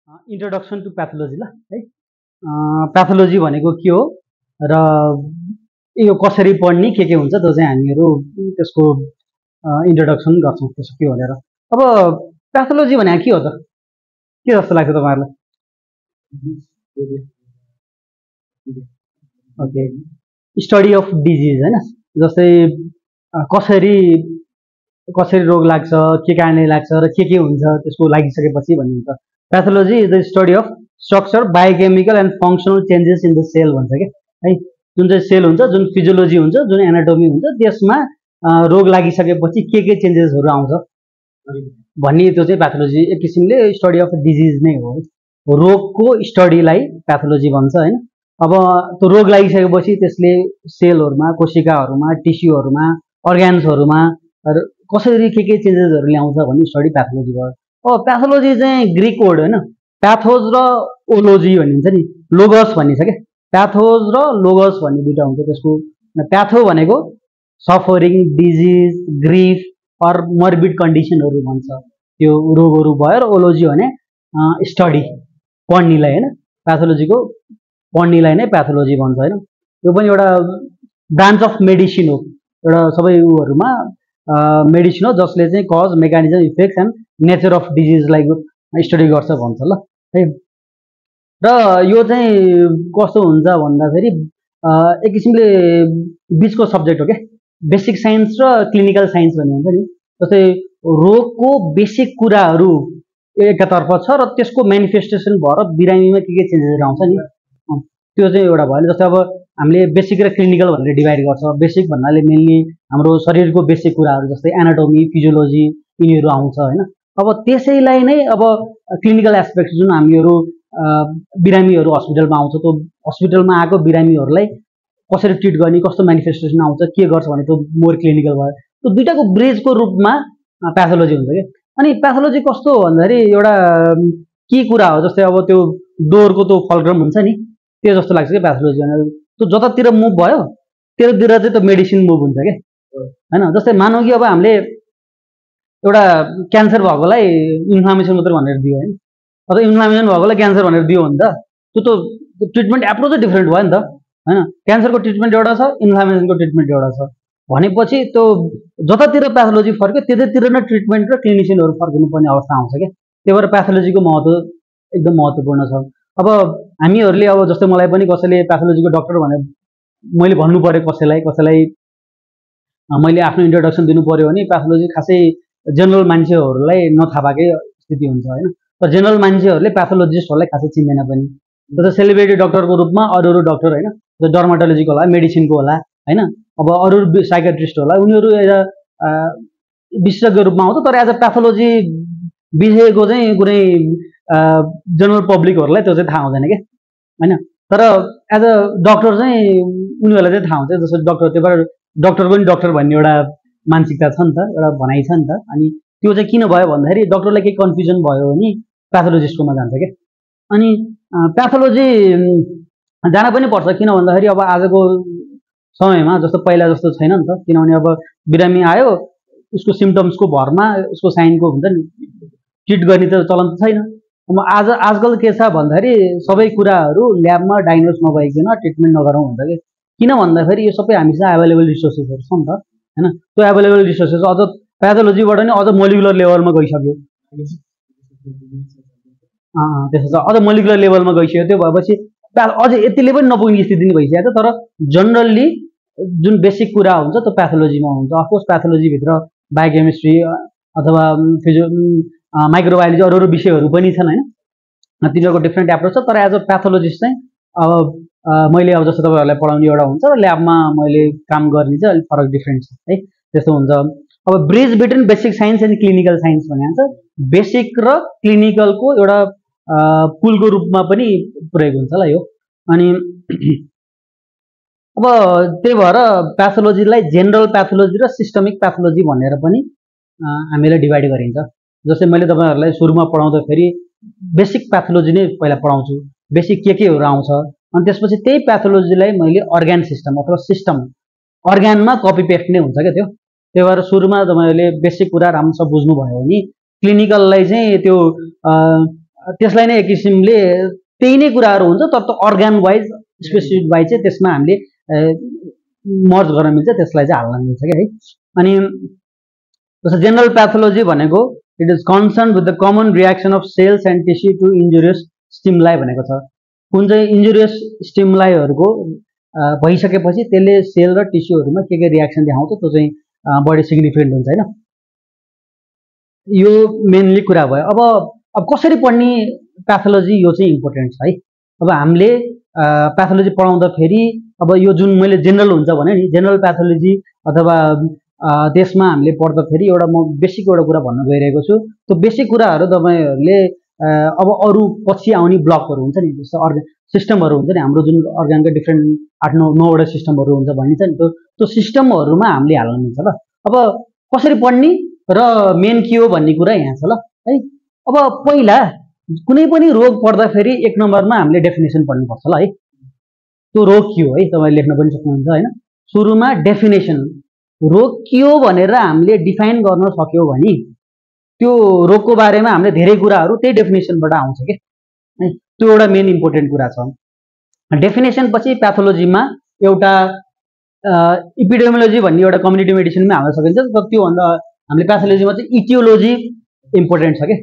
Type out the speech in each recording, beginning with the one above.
Introduction to pathology ल है। Pathology भनेको के हो र यो कसरी पढ्ने के हुन्छ त्यो चाहिँ हामीहरू त्यसको इन्ट्रोडक्सन गर्छौँ त्यसो के भनेर। अब प्याथोलोजी भने के हो त, के जस्तो लाग्छ तपाईँहरूलाई? ओके, स्टडी अफ डिजिज होइन, जस्तै कसरी कसरी रोग लाग्छ, के कारणले लाग्छ र के हुन्छ त्यसको लागिसकेपछि भन्ने हुन्छ। Pathology is the study of structure, biochemical and functional changes in the cell भन्छ क्या है। जुन चाहिँ सेल हुन्छ, जुन फिजियोलोजी हुन्छ, जुन एनाटोमी हुन्छ, त्यसमा रोग लागिसकेपछि के चेन्जेसहरू आउँछ भन्ने त्यो चाहिँ प्याथोलोजी एक किसिमले स्टडी अफ डिजिज नै हो। रोगको स्टडीलाई प्याथोलोजी भन्छ होइन। अब त्यो रोग लागिसकेपछि त्यसले सेलहरूमा, कोशिकाहरूमा, टिस्युहरूमा, अर्ग्यान्सहरूमा कसरी के चेन्जेसहरू ल्याउँछ भन्ने स्टडी प्याथोलोजी भयो। अब प्याथोलोजी चाहिँ ग्रिक वर्ड होइन, प्याथोज र ओलोजी भनिन्छ नि, लोगस भनिन्छ क्या। प्याथोज र लोगस भन्ने दुईवटा हुन्छ त्यसको। प्याथो भनेको सफरिङ, डिजिज, ग्रिफ अर मर्बिड कन्डिसनहरू भन्छ, त्यो रोगहरू भयो। र ओलोजी भने स्टडी, पढ्नेलाई होइन, प्याथोलोजीको पढ्नेलाई नै प्याथोलोजी भन्छ होइन। यो पनि एउटा ब्रान्च अफ मेडिसिन हो, एउटा सबै उहरूमा मेडिसिन हो जसले चाहिँ cause, mechanism, effects and nature of डिजिजलाई स्टडी गर्छ भन्छ ल है। र यो चाहिँ कस्तो हुन्छ भन्दाखेरि एक किसिमले बिचको सब्जेक्ट हो क्या, बेसिक साइन्स र क्लिनिकल साइन्स भन्ने हुन्छ नि। जस्तै रोगको बेसिक कुराहरू एकातर्फ छ र त्यसको मेनिफेस्टेसन भएर बिरामीमा के चेन्जेसहरू आउँछ नि, त्यो चाहिँ एउटा भयो। जस्तै अब हामीले बेसिक र क्लिनिकल भनेर डिभाइड गर्छ। बेसिक भन्नाले मेनली हाम्रो शरीरको बेसिक कुराहरू जस्तै एनाटोमी, फिजियोलोजी यिनीहरू आउँछ होइन। अब त्यसैलाई नै अब क्लिनिकल एस्पेक्ट जुन हामीहरू बिरामीहरू हस्पिटलमा आउँछ, त्यो हस्पिटलमा आएको बिरामीहरूलाई कसरी ट्रिट गर्ने, कस्तो मेनिफेस्टेसन आउँछ, के गर्छ भने त्यो मोर क्लिनिकल भयो। त्यो दुइटाको ब्रिजको रूपमा प्याथोलोजी हुन्छ क्या। अनि प्याथोलोजी कस्तो हो भन्दाखेरि एउटा के कुरा हो, जस्तै अब त्यो डोरको त्यो फल्क्रम हुन्छ नि, त्यो जस्तो लाग्छ क्या प्याथोलोजी भनेर। त्यो जतातिर मुभ भयो त्यतातिर चाहिँ त्यो मेडिसिन मुभ हुन्छ क्या होइन। जस्तै मानौँ कि अब हामीले एउटा क्यान्सर भएकोलाई इन्फ्लामेसन मात्रै भनेर दियो होइन, अथवा इन्फ्लामेसन भएकोलाई क्यान्सर भनेर दियो भने त त्यो ट्रिटमेन्ट एप्रोचै डिफ्रेन्ट भयो नि त होइन। क्यान्सरको ट्रिटमेन्ट एउटा छ, इन्फ्लामेसनको ट्रिटमेन्ट एउटा छ भनेपछि त्यो जतातिर प्याथोलोजी फर्क्यो त्यतैतिर नै ट्रिटमेन्ट र क्लिनिसियनहरू फर्किनुपर्ने अवस्था आउँछ क्या। त्यही भएर प्याथोलोजीको महत्त्व एकदम महत्त्वपूर्ण छ। अब हामीहरूले अब जस्तै मलाई पनि कसैले प्याथोलोजीको डक्टर भनेर मैले भन्नु पऱ्यो, कसैलाई मैले आफ्नो इन्ट्रोडक्सन दिनु पऱ्यो भने प्याथोलोजी खासै जेनरल मान्छेहरूलाई नथाहा पाएकै स्थिति हुन्छ होइन। तर जेनरल मान्छेहरूले प्याथोलोजिस्टहरूलाई खासै चिन्दैन पनि। जस्तै सेलिब्रेटी डक्टरको रूपमा अरू डक्टर होइन, डर्माटोलोजीको होला, मेडिसिनको होला होइन, अब अरू साइकेट्रिस्ट होला, उनीहरू एउटा विशेषज्ञ रूपमा आउँछ। तर एज अ प्याथोलोजी विषयको चाहिँ कुनै जनरल पब्लिकहरूलाई त्यो चाहिँ थाहा हुँदैन क्या होइन। तर एज अ डक्टर चाहिँ उनीहरूलाई चाहिँ थाहा हुन्छ। जस्तो डक्टर, त्यही भएर डक्टर पनि डक्टर भन्ने एउटा मानसिकता छ नि त, एउटा भनाइ छ नि त। अनि त्यो चाहिँ किन भयो भन्दाखेरि डक्टरलाई केही कन्फ्युजन भयो भने प्याथोलोजिस्टकोमा जान्छ क्या। अनि प्याथोलोजी जान पनि पर्छ, किन भन्दाखेरि अब आजको समयमा जस्तो पहिला जस्तो छैन नि त। किनभने अब बिरामी आयो, उसको सिम्टम्सको भरमा उसको साइनको हुन्छ नि, ट्रिट गर्ने त चलन त छैन। अब आजकल के छ भन्दाखेरि सबै कुराहरू ल्याबमा डायग्नोज नभइकन ट्रिटमेन्ट नगरौँ भन्छ कि। किन भन्दाखेरि यो सबै हामीसँग एभाइलेबल रिसोर्सेसहरू छ नि त होइन। त्यो एभाइलेबल रिसोर्सेस अझ प्याथोलोजीबाट नै अझ मोलिकुलर लेभलमा गइसक्यो, त्यसो छ, अझ मोलिकुलर लेभलमा गइसक्यो। त्यो भएपछि अझ यतिले पनि नपुग्ने स्थिति नै भइसकेको छ। तर जनरल्ली जुन बेसिक कुरा हुन्छ त्यो प्याथोलोजीमा हुन्छ। अफकोर्स प्याथोलोजीभित्र बायोकेमिस्ट्री अथवा माइक्रोबायोलोजी अरू विषयहरू पनि छन् होइन, तिनीहरूको डिफ्रेन्ट एप्रोच छ। तर एज अ प्याथोलोजिस्ट चाहिँ अब मैले अब जस्तो तपाईँहरूलाई पढाउने एउटा हुन्छ र ल्याबमा मैले काम गर्ने चाहिँ अलिक फरक डिफ्रेन्ट छ है, त्यस्तो हुन्छ। अब bridge between basic science and clinical science भन्ने हुन्छ, बेसिक र क्लिनिकलको एउटा पुलको रूपमा पनि प्रयोग हुन्छ ल यो। अनि अब त्यही भएर प्याथोलोजीलाई जेनरल प्याथोलोजी र सिस्टमिक प्याथोलोजी भनेर पनि हामीले डिभाइड गरिन्छ। जस्तै मैले तपाईँहरूलाई सुरुमा पढाउँदाखेरि बेसिक प्याथोलोजी नै पहिला पढाउँछु, बेसिक केहरू आउँछ। अनि त्यसपछि त्यही प्याथोलोजीलाई मैले अर्ग्यान सिस्टम अथवा सिस्टम अर्ग्यानमा कपी पेस्ट नै हुन्छ क्या त्यो। त्यही भएर सुरुमा तपाईँहरूले बेसिक कुरा राम्रोसँग बुझ्नुभयो भने क्लिनिकललाई चाहिँ त्यो त्यसलाई नै एक किसिमले त्यही नै कुराहरू हुन्छ, तर त्यो अर्गान वाइज स्पेसिफिक वाइज चाहिँ त्यसमा हामीले मर्ज गर्न मिल्छ, त्यसलाई चाहिँ हाल्न मिल्छ क्या है। अनि जस्तो जेनरल प्याथोलोजी भनेको it is concern with the common reaction of cells and tissue to injurious stimuli भनेको छ। कुन चाहिँ इन्जुरियस स्टिमुलाईहरूको भइसकेपछि त्यसले सेल र टिस्युहरूमा के रियाक्सन देखाउँछ त्यो चाहिँ बढी सिग्निफिकेन्ट हुन्छ होइन। यो मेनली कुरा भयो। अब कसरी पढ्ने प्याथोलोजी, यो चाहिँ इम्पोर्टेन्ट छ है। अब हामीले प्याथोलोजी पढाउँदाखेरि अब यो जुन मैले जेनरल हुन्छ भने नि, जेनरल प्याथोलोजी अथवा त्यसमा हामीले पढ्दाखेरि एउटा म बेसिक एउटा कुरा भन्न गइरहेको छु। त्यो बेसिक कुराहरू तपाईँहरूले अब अरू पछि आउने ब्लकहरू हुन्छ नि, जस्तो सिस्टमहरू हुन्छ नि, हाम्रो जुन अर्गानका डिफ्रेन्ट 8-9वटा सिस्टमहरू हुन्छ भनिन्छ नि, त्यो सिस्टमहरूमा हामीले हाल्न मिल्छ ल। अब कसरी पढ्ने र मेन के हो भन्ने कुरा यहाँ छ ल है। अब पहिला कुनै पनि रोग पर्दाखेरि 1 नम्बरमा हामीले डेफिनेसन पढ्नुपर्छ ल है। त्यो रोग के हो है, तपाईँले लेख्न पनि सक्नुहुन्छ होइन। सुरुमा डेफिनेसन, रोग के हो भनेर हामीले डिफाइन गर्न सक्यो भने त्यो रोगको बारेमा हामीले धेरै कुराहरू त्यही डेफिनेसनबाट आउँछ के है। त्यो एउटा मेन इम्पोर्टेन्ट कुरा छ। डेफिनेसन पछि प्याथोलोजीमा एउटा इपिडेमियोलोजी भन्ने एउटा कम्युनिटी मेडिसिनमा हाल्न सकिन्छ, तर त्योभन्दा हामीले प्याथोलोजीमा चाहिँ इटियोलोजी इम्पोर्टेन्ट छ के।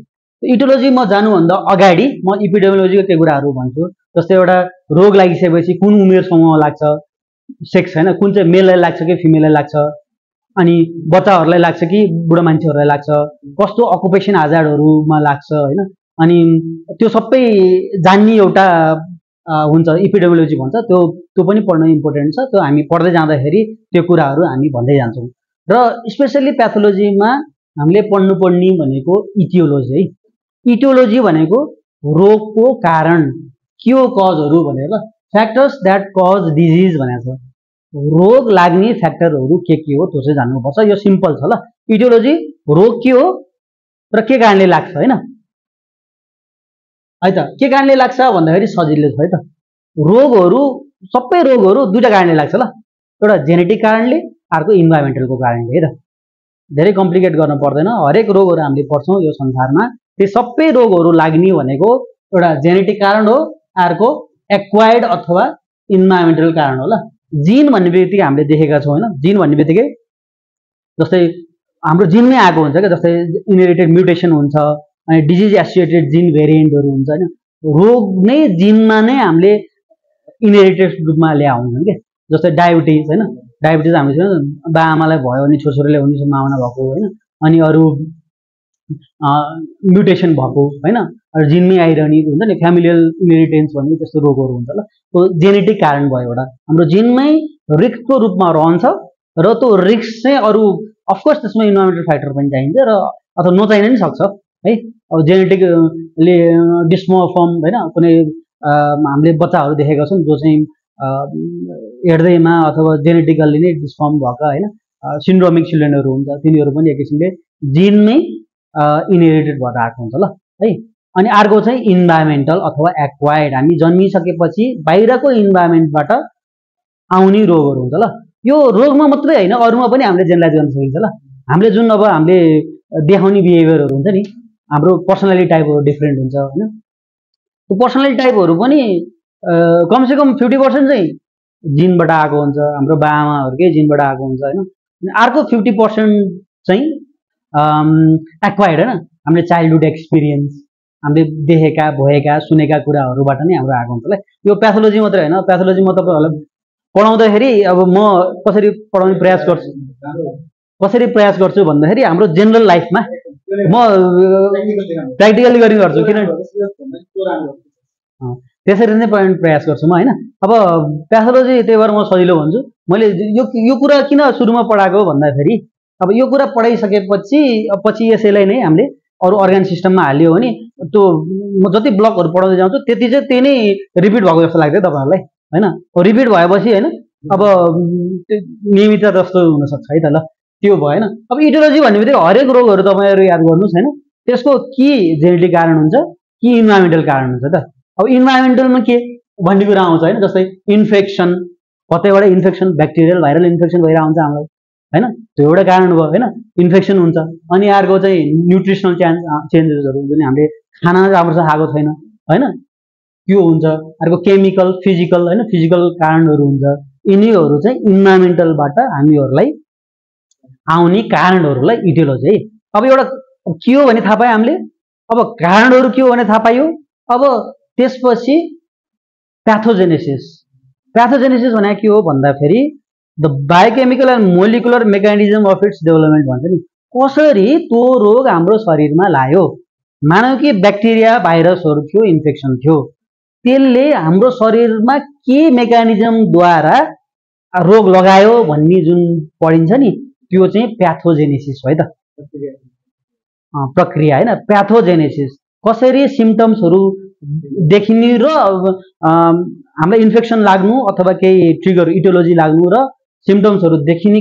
इटियोलोजी म जानुभन्दा अगाडि म इपिडेमियोलोजीको केही कुराहरू भन्छु। जस्तै एउटा रोग लागिसकेपछि कुन उमेर समूहमा लाग्छ, सेक्स होइन, कुन चाहिँ मेललाई लाग्छ कि फिमेललाई लाग्छ, अनि बच्चाहरूलाई लाग्छ कि बुढो मान्छेहरूलाई लाग्छ, कस्तो अकुपेसन हाजार्डहरूमा लाग्छ होइन। अनि त्यो सबै जान्ने एउटा हुन्छ, इपिडेमियोलोजी भन्छ। त्यो पनि पढ्न इम्पोर्टेन्ट छ। त्यो हामी पढ्दै जाँदाखेरि त्यो कुराहरू हामी भन्दै जान्छौँ। र स्पेसल्ली प्याथोलोजीमा हामीले पढ्नुपर्ने भनेको इटियोलोजी है। इटियोलोजी भनेको रोगको कारण, के हो कजहरू भनेर, फ्याक्टर्स द्याट कज डिजिज भनेको छ। रोग लाग्ने फ्याक्टरहरू के हो त्यो चाहिँ जान्नुपर्छ। यो सिम्पल छ ल। इटियोलोजी रोग के हो र के कारणले लाग्छ होइन है त। के कारणले लाग्छ भन्दाखेरि सजिलो छ है त। रोगहरू, सबै रोगहरू दुईटा कारणले लाग्छ ल। एउटा जेनेटिक कारणले, अर्को इन्भाइरोमेन्टलको कारणले है त। धेरै कम्प्लिकेट गर्न पर्दैन, हरेक रोगहरू हामीले पढ्छौँ यो संसारमा। त्यो सबै रोगहरू लाग्ने भनेको एउटा जेनेटिक कारण हो, अर्को एक्वायर्ड अथवा इन्भाइरोमेन्टल कारण हो ल। जिन भन्ने बित्तिकै हामीले देखेका छौँ होइन। जिन भन्ने बित्तिकै जस्तै हाम्रो जिनमै आएको हुन्छ क्या, जस्तै इनहेरिटेड म्युटेसन हुन्छ, अनि डिजिज एसोसिएटेड जिन भेरिएन्टहरू हुन्छ होइन। रोग नै जिनमा नै हामीले इनहेरिटेड रूपमा ल्याए हुन्छन् क्या। जस्तै डायबिटिज होइन, डायबिटिज हामीले बाआमालाई भयो भने छोरछोरीले हुने सम्भावना भएको होइन। अनि अरू म्युटेसन भएको होइन, अरू जिनमै आइरहने हुन्छ नि, फ्यामिलियल इनहेरिटेन्स भन्ने त्यस्तो रोगहरू हुन्छ ल। त्यो जेनेटिक कारण भयो एउटा। हाम्रो जिनमै रिस्कको रूपमा रहन्छ र त्यो रिस्क चाहिँ अरू अफकोर्स त्यसमा इन्भाइरोमेन्टल फ्याक्टर पनि चाहिन्छ र अथवा नचाहिन पनि सक्छ है। अब जेनेटिकले डिस्मोफर्म होइन, कुनै हामीले बच्चाहरू देखेका छौँ जो चाहिँ हेर्दैमा अथवा जेनेटिकल्ली नै डिस्फर्म भएका होइन, सिन्ड्रोमिक चिल्ड्रेनहरू हुन्छ, तिनीहरू पनि एक किसिमले जिनमै इनहेरिटेड भएर आएको हुन्छ ल है। अनि अर्को चाहिँ इन्भाइरोमेन्टल अथवा एक्वायर्ड, हामी जन्मिसकेपछि बाहिरको इन्भाइरोमेन्टबाट आउने रोगहरू हुन्छ ल। यो रोगमा मात्रै होइन, अरूमा पनि हामीले जेनरलाइज गर्न सकिन्छ ल। हामीले जुन अब हामीले देखाउने बिहेभियरहरू हुन्छ नि, हाम्रो पर्सनालिटी टाइपहरू डिफ्रेन्ट हुन्छ होइन। त्यो पर्सनालिटी टाइपहरू पनि कमसेकम 50% चाहिँ जिनबाट आएको हुन्छ, हाम्रो बाआमाहरूकै जिनबाट आएको हुन्छ होइन। अर्को 50% चाहिँ एक्वायर्ड होइन, हामीले चाइल्डहुड एक्सपिरियन्स, हामीले देखेका भएका सुनेका कुराहरूबाट नै हाम्रो आएको हुन्छ ल। यो प्याथोलोजी मात्रै होइन। प्याथोलोजी म तपाईँहरूलाई पढाउँदाखेरि अब म कसरी पढाउने प्रयास गर्छु भन्दाखेरि हाम्रो जेनरल लाइफमा म प्र्याक्टिकली गर्ने गर्छु, किनभने त्यसरी नै पढाउने प्रयास गर्छु म होइन। अब प्याथोलोजी त्यही भएर म सजिलो भन्छु। मैले यो कुरा किन सुरुमा पढाएको भन्दाखेरि अब यो कुरा पढाइसकेपछि पछि यसैलाई नै हामीले अरू अर्गान सिस्टममा हाल्यो भने त्यो म जति ब्लकहरू पढाउँदै जान्छु त्यति चाहिँ त्यही नै रिपिट भएको जस्तो लाग्छ तपाईँहरूलाई होइन। रिपिट भएपछि होइन अब नियमितता जस्तो हुनसक्छ है त ल। त्यो भएन। अब इटियोलोजी भन्ने बित्तिकै हरेक रोगहरू तपाईँहरू याद गर्नुहोस् होइन, त्यसको के जेनेटिक कारण हुन्छ कि इन्भाइरोमेन्टल कारण हुन्छ त। अब इन्भाइरोमेन्टलमा के भन्ने कुरा आउँछ होइन। जस्तै इन्फेक्सन, कतैबाट इन्फेक्सन, ब्याक्टेरियल भाइरल इन्फेक्सन भइरहेको हुन्छ हामीलाई होइन। त्यो एउटा कारण भयो हैन, इन्फेक्सन हुन्छ। अनि अर्को चाहिँ न्युट्रिसनल चेन्जेसहरू जुन हामीले खाना राम्रोसँग खाएको छैन हैन, त्यो हुन्छ। अर्को केमिकल फिजिकल हैन, फिजिकल कारणहरू हुन्छ। यिनीहरू चाहिँ इन्भाइरोमेन्टलबाट हामीहरूलाई आउने कारणहरूलाई इटियोलोजी है। अब एउटा के हो भने थाहा पायो हामीले, अब कारणहरू के हो भने थाहा पायो। अब त्यसपछि प्याथोजेनेसिस। प्याथोजेनेसिस भने के हो भन्दाखेरि the biochemical and molecular mechanism of its development भन्छ नि, कसरी त्यो रोग हाम्रो शरीरमा लाग्यो। मानौ कि ब्याक्टेरिया भाइरसहरू थियो, इन्फेक्सन थियो, त्यसले हाम्रो शरीरमा के मेकानिजमद्वारा रोग लगायो भन्ने जुन पढिन्छ नि, त्यो चाहिँ प्याथोजेनेसिस हो है त, प्रक्रिया हैन। प्याथोजेनेसिस कसरी सिम्पटम्सहरू देखिने र हामीलाई इन्फेक्सन लाग्नु अथवा केही ट्रिगर इटियोलोजी लाग्नु र सिम्पटम्सहरू देखिने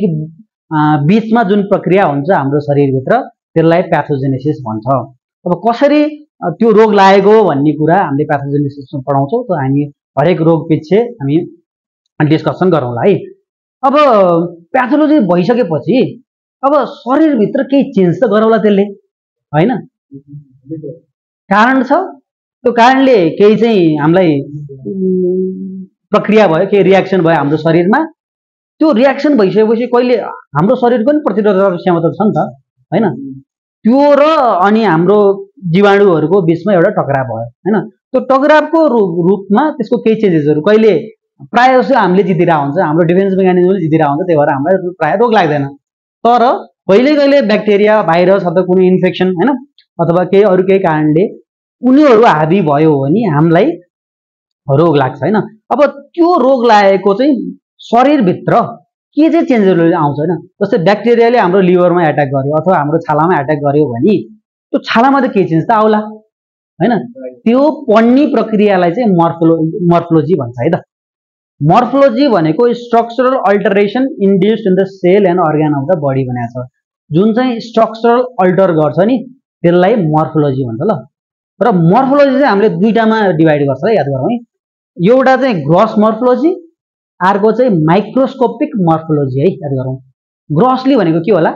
बीचमा जुन प्रक्रिया हुन्छ हाम्रो शरीरभित्र, त्यसलाई प्याथोजेनेसिस भन्छ। अब कसरी त्यो रोग लागेको भन्ने कुरा हामीले प्याथोजेनेसिसमा पढाउँछौँ, त हामी हरेक रोग पछि हामी डिस्कसन गरौँला है। अब प्याथोलोजी भइसकेपछि अब शरीरभित्र केही चेन्ज त गरौँला त्यसले हैन, कारण छ। त्यो कारणले केही चाहिँ हामीलाई प्रक्रिया भयो, केही रियाक्सन भयो हाम्रो शरीरमा। त्यो रियाक्सन भइसकेपछि कहिले हाम्रो शरीरको पनि प्रतिरोधक क्षमता छ नि त हैन, त्यो र अनि हाम्रो जीवाणुहरूको बिचमा एउटा टकराव भयो हैन। त्यो टकरावको रूपमा त्यसको केही चेन्जेसहरू कहिले प्रायः जस्तो हामीले जितिरहेको हुन्छ, हाम्रो डिफेन्स मेकानिजमले जितिरहेको हुन्छ, त्यही भएर हामीलाई प्रायः रोग लाग्दैन। तर कहिले कहिले ब्याक्टेरिया भाइरस अथवा कुनै इन्फेक्सन हैन अथवा केही अरू केही कारणले उनीहरू हाबी भयो भने हामीलाई रोग लाग्छ हैन। अब त्यो रोग लागेको चाहिँ शरीरभित्र के चाहिँ चेन्जेसहरू आउँछ हैन। जस्तै ब्याक्टेरियाले हाम्रो लिभरमा एट्याक गर्यो अथवा हाम्रो छालामा एट्याक गर्यो भने त्यो छालामा त केही चेन्ज त आउला हैन। त्यो पढ्ने प्रक्रियालाई चाहिँ मर्फोलोजी भन्छ है त। मर्फोलोजी भनेको structural alteration induced in the cell and organ of the body भनेको छ। जुन चाहिँ स्ट्रक्चरल अल्टर गर्छ नि त्यसलाई मर्फोलोजी भन्छ ल। र मर्फोलोजी चाहिँ हामीले दुईटामा डिभाइड गर्छ है, याद गरौँ है। एउटा चाहिँ ग्रस मर्फोलोजी, अर्को चाहिँ माइक्रोस्कोपिक मर्फोलोजी है, याद गरौँ। ग्रसली भनेको के होला,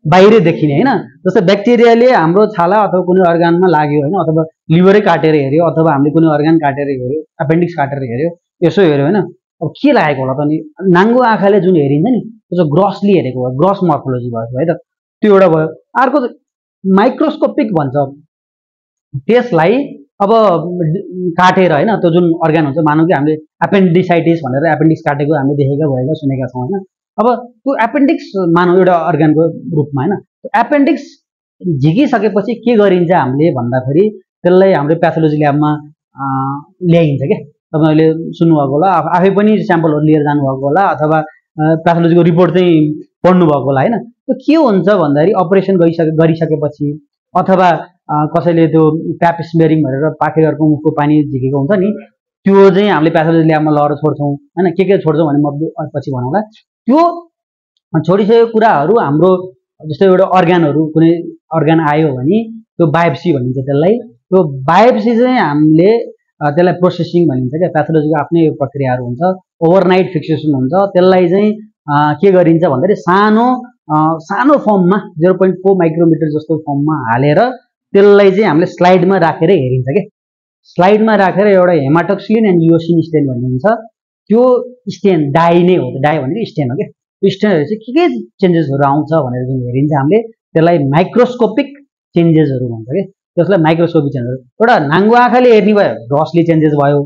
बाहिर देखिने हैन। जस्तै ब्याक्टेरियाले हाम्रो छाला अथवा कुनै अर्गानमा लाग्यो हैन, अथवा लिभरै काटेर हेर्यो अथवा हामीले कुनै अर्गान काटेर हेर्यो, एपेन्डिक्स काटेर हेर्यो, यसो हेर्यो हैन, अब के लागेको होला त नि, नाङ्गो आँखाले जुन हेरिन्छ नि त्यो चाहिँ ग्रसली हेरेको हो, ग्रस मर्फोलोजी भयो है त। त्यो एउटा भयो। अर्को माइक्रोस्कोपिक भन्छ, त्यसलाई अब काटेर हैन त्यो जुन अर्गान हुन्छ, मानौँ कि हामीले एपेन्डिसाइटिस भनेर एपेन्डिक्स काटेको हामीले देखेका भएका सुनेका छौँ हैन। अब त्यो एपेन्डिक्स मानौँ एउटा अर्गानको रूपमा हैन, एपेन्डिक्स झिकिसकेपछि के गरिन्छ हामीले भन्दाखेरि त्यसलाई हाम्रो प्याथोलोजी ल्याबमा ल्याइन्छ क्या। तपाईँहरूले सुन्नुभएको होला, आफै पनि स्याम्पलहरू लिएर जानुभएको होला अथवा प्याथोलोजीको रिपोर्ट चाहिँ पढ्नुभएको होला हैन। त्यो के हुन्छ भन्दाखेरि अपरेसन गरिसकेपछि अथवा कसैले त्यो प्याप स्मेयरिङ भनेर पाखेरको मुखको पानी झिकेको हुन्छ नि, त्यो चाहिँ हामीले प्याथोलोजी ल्याबमा लगेर छोड्छौँ हैन। के छोड्छौँ भने म पछि भनौँला। त्यो छोडिसकेको कुराहरू हाम्रो जस्तै एउटा अर्गानहरू कुनै अर्गान आयो भने त्यो बायोप्सी भनिन्छ त्यसलाई। त्यो बायोप्सी चाहिँ हामीले त्यसलाई प्रोसेसिङ भनिन्छ क्या। प्याथोलोजीको आफ्नै प्रक्रियाहरू हुन्छ, ओभरनाइट फिक्सेसन हुन्छ। त्यसलाई चाहिँ के गरिन्छ भन्दाखेरि सानो फर्ममा 0.4 माइक्रोमिटर जस्तो फर्ममा हालेर त्यसलाई चाहिँ हामीले स्लाइडमा राखेर हेरिन्छ क्या। स्लाइडमा राखेर एउटा हेमाटोक्सिलिन एन्ड इयोसिन स्टेन भन्ने हुन्छ, त्यो स्टेन डाई नै हो, डाई भनेको स्टेन हो क्या। त्यो स्टेनहरू चाहिँ के चेन्जेसहरू आउँछ भनेर जुन हेरिन्छ हामीले त्यसलाई माइक्रोस्कोपिक चेन्जेसहरू भन्छ क्या। त्यसलाई माइक्रोस्कोपिक चेन्जेस, एउटा नाङ्गो आँखाले हेर्ने भयो ग्रसली चेन्जेस भयो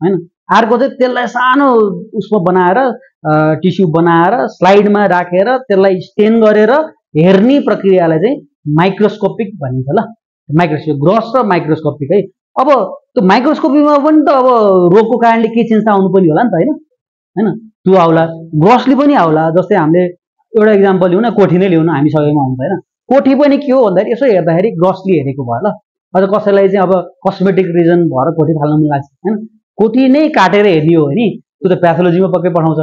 हैन। अर्को चाहिँ त्यसलाई सानो उसमा बनाएर टिस्यु बनाएर स्लाइडमा राखेर त्यसलाई स्टेन गरेर हेर्ने प्रक्रियालाई चाहिँ माइक्रोस्कोपिक भनिन्छ ल। माइक्रोस्कोप ग्रस र माइक्रोस्कोपिक है। अब त्यो माइक्रोस्कोपीमा पनि त अब रोगको कारणले के चेन्ज आउनु पनि होला नि त हैन, त्यो आउला, ग्रसली पनि आउला। जस्तै हामीले एउटा इक्जाम्पल लिउँ न, कोठी नै लिउँ न, हामी सबैमा हुन्छ हैन। कोठी पनि के हो भन्दाखेरि यसो हेर्दाखेरि ग्रसली हेरेको भयो ल। अझ कसैलाई चाहिँ अब कस्मेटिक रिजन भएर कोठी फाल्नु मन लाग्छ हैन, कोठी नै काटेर हेर्ने हो भने त्यो त प्याथोलोजीमा पक्कै पठाउँछ।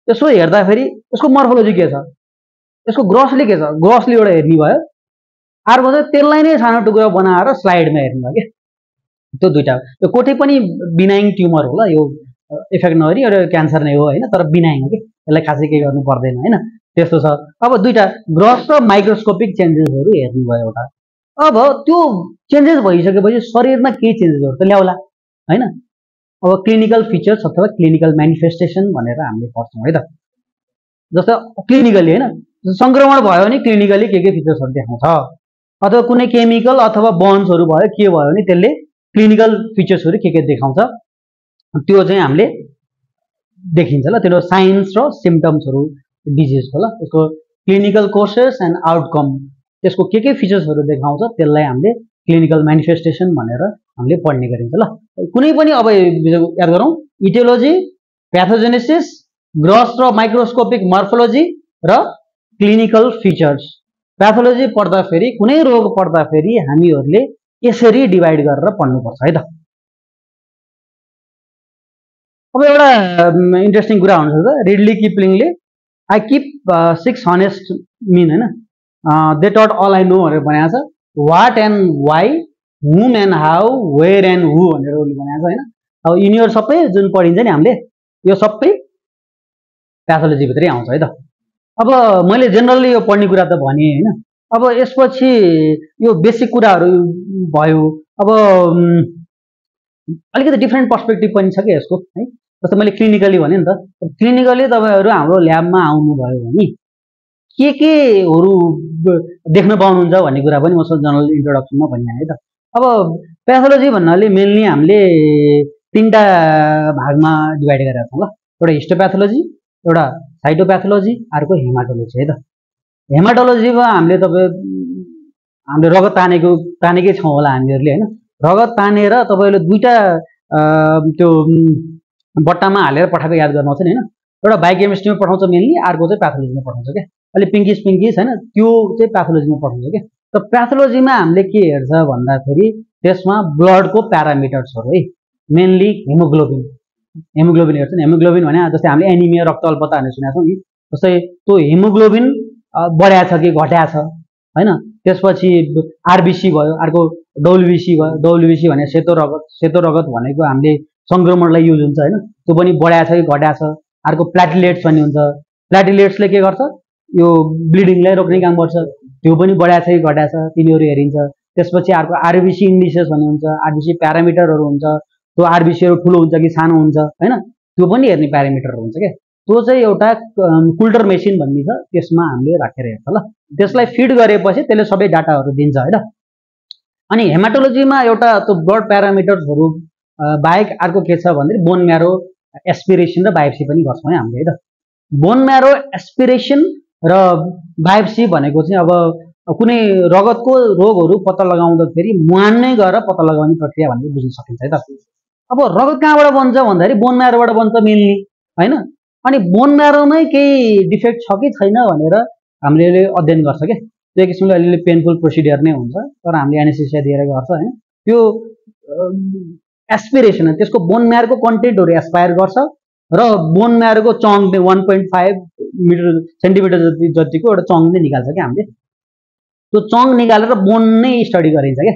यसो हेर्दाखेरि यसको मर्फोलोजी के छ, यसको ग्रसली के छ, ग्रसली एउटा हेर्ने भयो। अर्को चाहिँ त्यसलाई नै सानो टुक्रा बनाएर स्लाइडमा हेर्ने भयो क्या। त्यो दुईटा, त्यो कोठी पनि बिनाइङ ट्युमर होला, यो इफेक्ट नगरी एउटा क्यान्सर नै हो हैन, तर बिनाइङ हो कि यसलाई खासै केही गर्नु पर्दैन हैन त्यस्तो छ। अब दुईटा ग्रस र माइक्रोस्कोपिक चेन्जेसहरू हेर्नु भयो एउटा। अब त्यो चेन्जेस भइसकेपछि शरीरमा के चेन्जेसहरू त ल्याउला हैन। अब क्लिनिकल फिचर्स अथवा क्लिनिकल म्यानिफेस्टेसन भनेर हामीले पढ्छौँ है त। जस्तो क्लिनिकली हैन संक्रमण भयो भने क्लिनिकली के फिचर्सहरू देखाउँछ, अथवा कुनै केमिकल अथवा बन्ड्सहरू भयो के भयो भने त्यसले क्लिनिकल फिचर्सहरू के देखाउँछ त्यो चाहिँ हामीले देखिन्छ ल। त्यो साइन्स र सिम्पटम्सहरू डिजिजको ल, त्यसको क्लिनिकल कोर्सेस एन्ड आउटकम, त्यसको के फिचर्सहरू देखाउँछ त्यसलाई हामीले क्लिनिकल म्यानिफेस्टेसन भनेर हामीले पढ्ने गरिन्छ ल। कुनै पनि अब याद गरौँ, इटियोलोजी, प्याथोजेनेसिस, ग्रस र माइक्रोस्कोपिक मर्फोलोजी र क्लिनिकल फिचर्स। प्याथोलोजी पढ्दाखेरि कुनै रोग पढ्दाखेरि हामीहरूले यसरी डिभाइड गरेर पढ्नुपर्छ है त। अब एउटा इन्ट्रेस्टिङ कुरा हुन्छ त, रिडली किपलिङले आई किप 6 हनेस्ट मिन हैन, they taught all I know भनेर भनेको छ। What and why, whom and how, where and who भनेर उसले भनेको छ हैन। अब यिनीहरू सबै जुन पढिन्छ नि हामीले यो सबै प्याथोलोजीभित्रै आउँछ है त। अब मैले जेनरली यो पढ्ने कुरा त भने हैन। अब यसपछि यो बेसिक कुराहरू भयो। अब अलिकति डिफ्रेन्ट पर्सपेक्टिभ पनि छ कि यसको है। जस्तो मैले क्लिनिकली भने नि त, क्लिनिकली तपाईँहरू हाम्रो ल्याबमा आउनुभयो भने केहरू देख्न पाउनुहुन्छ भन्ने कुरा पनि म जनरल इन्ट्रोडक्सनमा भनिहालेँ है त। अब प्याथोलोजी भन्नाले मेनली हामीले 3टा भागमा डिभाइड गरेका छौँ ल। एउटा हिस्टोप्याथोलोजी, एउटा साइटोप्याथोलोजी, अर्को हेमाटोलोजी है त। हेमाटोलोजीमा हामीले हामीले रगत तानेकै छौँ होला हामीहरूले हैन। रगत तानेर तपाईँहरूले दुईटा त्यो बट्टामा हालेर पठाएको याद गर्नुहुन्छ नि हैन। एउटा बायोकेमिस्ट्रीमा पठाउँछ मेनली, अर्को चाहिँ प्याथोलोजीमा पठाउँछ क्या। अहिले पिङ्किस हैन, त्यो चाहिँ प्याथोलोजीमा पठाउँछ क्या। र प्याथोलोजीमा हामीले के हेर्छ भन्दाखेरि त्यसमा ब्लडको प्यारामिटर्सहरू है, मेनली हेमोग्लोबिन हेर्छ नि। हेमोग्लोबिन भने जस्तै हामीले एनिमिया रक्त अल्पता भनेर सुनेको छौँ नि, जस्तै त्यो हेमोग्लोबिन बढ्या छ कि घट्या छ हैन। त्यसपछि आरबिसी भयो, अर्को डब्लुबिसी भयो। डब्लुबिसी भने सेतो रगत भनेको हामीले संक्रमणलाई युज हुन्छ हैन, त्यो पनि बढ्या छ कि घट्या छ। अर्को प्लाटिलेट्स भन्ने हुन्छ, प्लाटिलेट्सले के गर्छ यो ब्लिडिङलाई रोक्ने काम गर्छ, त्यो पनि बढ्या छ कि घट्या छ तिनीहरू हेरिन्छ। त्यसपछि अर्को आरबिसी इन्डिसेस भन्ने हुन्छ, आरबिसी प्यारामिटरहरू हुन्छ, त्यो आरबिसीहरू ठुलो हुन्छ कि सानो हुन्छ हैन, त्यो पनि हेर्ने प्यारामिटरहरू हुन्छ क्या। त्यो चाहिँ एउटा कुल्टर मेसिन भन्ने छ, त्यसमा हामीले राखेर हेर्छ ल। त्यसलाई फिड गरेपछि त्यसले सबै डाटाहरू दिन्छ है त। अनि हेमाटोलोजीमा एउटा त्यो ब्लड प्यारामिटर्सहरू बाहेक अर्को के छ भन्दाखेरि बोन म्यारो एस्पिरेसन र बायोप्सी पनि गर्छौँ है हामीले है त। बोन म्यारो एस्पिरेसन र बायोप्सी भनेको चाहिँ अब कुनै रगतको रोगहरू पत्ता लगाउँदाखेरि मुहानमै गएर पत्ता लगाउने प्रक्रिया भनेर बुझ्न सकिन्छ है त। अब रगत कहाँबाट बन्छ भन्दाखेरि बोन म्यारोबाट बन्छ मेनली हैन। अनि बोन म्यारोमै केही डिफेक्ट छ कि छैन भनेर हामीले अध्ययन गर्छ क्या। त्यो किसिमले अलिअलि पेनफुल प्रोसिडियर नै हुन्छ, तर हामीले एनेस्थेसिया दिएर गर्छ हैन। त्यो एस्पिरेसन त्यसको बोन म्यारोको कन्टेन्टहरू एस्पायर गर्छ र बोन म्यारोको चङ्क 1.5 सेन्टिमिटर जतिको एउटा चङ्क नै निकाल्छ क्या हामीले। त्यो चङ्क निकालेर बोन नै स्टडी गरिन्छ क्या।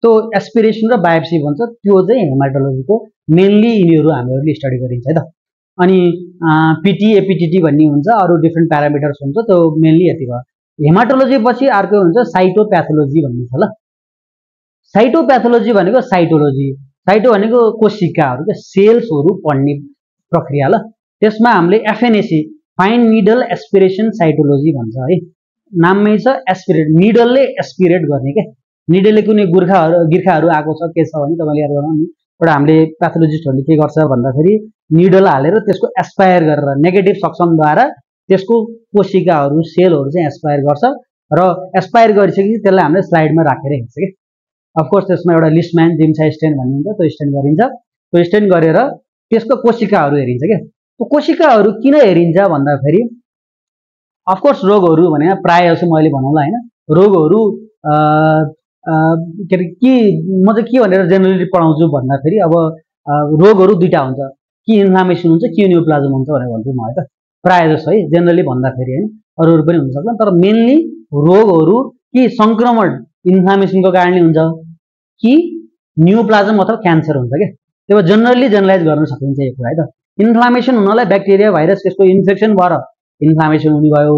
त्यो एस्पिरेसन र बायोप्सी भन्छ, त्यो चाहिँ हेमाटोलोजीको मेनली यिनीहरू हामीहरूले स्टडी गरिन्छ है त। अनि पिटी एपिटिटी भन्ने हुन्छ, अरू डिफ्रेन्ट प्यारामिटर्स हुन्छ, त्यो मेनली यति भयो। हेमाटोलोजी पछि अर्को हुन्छ साइटोप्याथोलोजी भन्ने छ ल। साइटोप्याथोलोजी भनेको साइटोलोजी, साइटो भनेको कोशिकाहरू क्या, सेल्सहरू पढ्ने प्रक्रिया ल। त्यसमा हामीले FNAC fine needle aspiration cytology भन्छ है, नाममै छ एस्पिरेट, निडलले एस्पिरेट गर्ने क्या। निडलले कुनै गिर्खाहरू आएको छ के छ भने तपाईँले याद गर्नु नि, एउटा हामीले प्याथोलोजिस्टहरूले के गर्छ भन्दाखेरि निडल हालेर त्यसको एस्पायर गरेर नेगेटिभ सक्सनद्वारा त्यसको कोशिकाहरू सेलहरू चाहिँ एस्पायर गर्छ र एस्पायर गरिसकेपछि त्यसलाई हामीले स्लाइडमा राखेर हेर्छ क्या। अफकोर्स त्यसमा एउटा लिस्टम्यान जिम्सा स्टेन भन्ने हुन्छ, त्यो स्टेन गरिन्छ। त्यो स्टेन गरेर त्यसको कोशिकाहरू हेरिन्छ क्या। त्यो कोशिकाहरू किन हेरिन्छ भन्दाखेरि अफकोर्स रोगहरू भने प्रायः जस्तो मैले भनौँला होइन, रोगहरू के अरे म चाहिँ के भनेर जेनरली पढाउँछु भन्दाखेरि अब रोगहरू दुईटा हुन्छ, कि इन्फ्लामेसन हुन्छ कि न्युप्लाज्म हुन्छ भनेर भन्छु म है त। प्रायः जस्तो है जेनरली भन्दाखेरि होइन, अरूहरू पनि हुन सक्छन्, तर मेनली रोगहरू कि सङ्क्रमण इन्फ्लामेसनको कारणले हुन्छ कि न्युप्लाज्म अथवा क्यान्सर हुन्छ क्या। त्यो जेनरली जेनरलाइज गर्न सकिन्छ यो कुरा है त। इन्फ्लामेसन हुनलाई ब्याक्टेरिया भाइरस त्यसको इन्फेक्सन भएर इन्फ्लामेसन हुने भयो।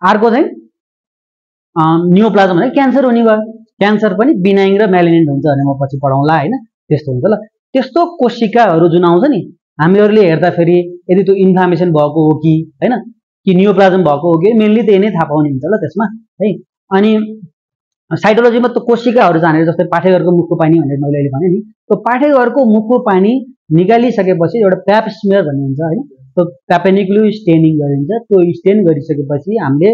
अर्को चाहिँ नियोप्लाज्म भने क्यान्सर हुने भयो। क्यान्सर पनि बिनाइन र म्यालिग्नेन्ट हुन्छ भने म पछि पढाउँला हैन, त्यस्तो हुन्छ। ल त्यस्तो कोशिकाहरू जुन आउँछ नि हामीहरूले हेर्दाखेरि यदि त्यो इन्फ्लामेसन भएको हो कि हैन कि नियोप्लाज्म भएको हो कि मेनली त्यही नै थाहा पाउने हुन्छ ल त्यसमा है। अनि साइटोलोजीमा त कोशिकाहरू जानेर जस्तै पाठेघरको मुखको पानी भनेर मैले अहिले भने नि, त्यो पाठेघरको मुखको पानी निकालिसकेपछि एउटा प्याप स्मेयर भन्ने हुन्छ हैन, त्यो प्यापेनिक्लु स्टेनिङ गरिन्छ। त्यो स्टेन गरिसकेपछि हामीले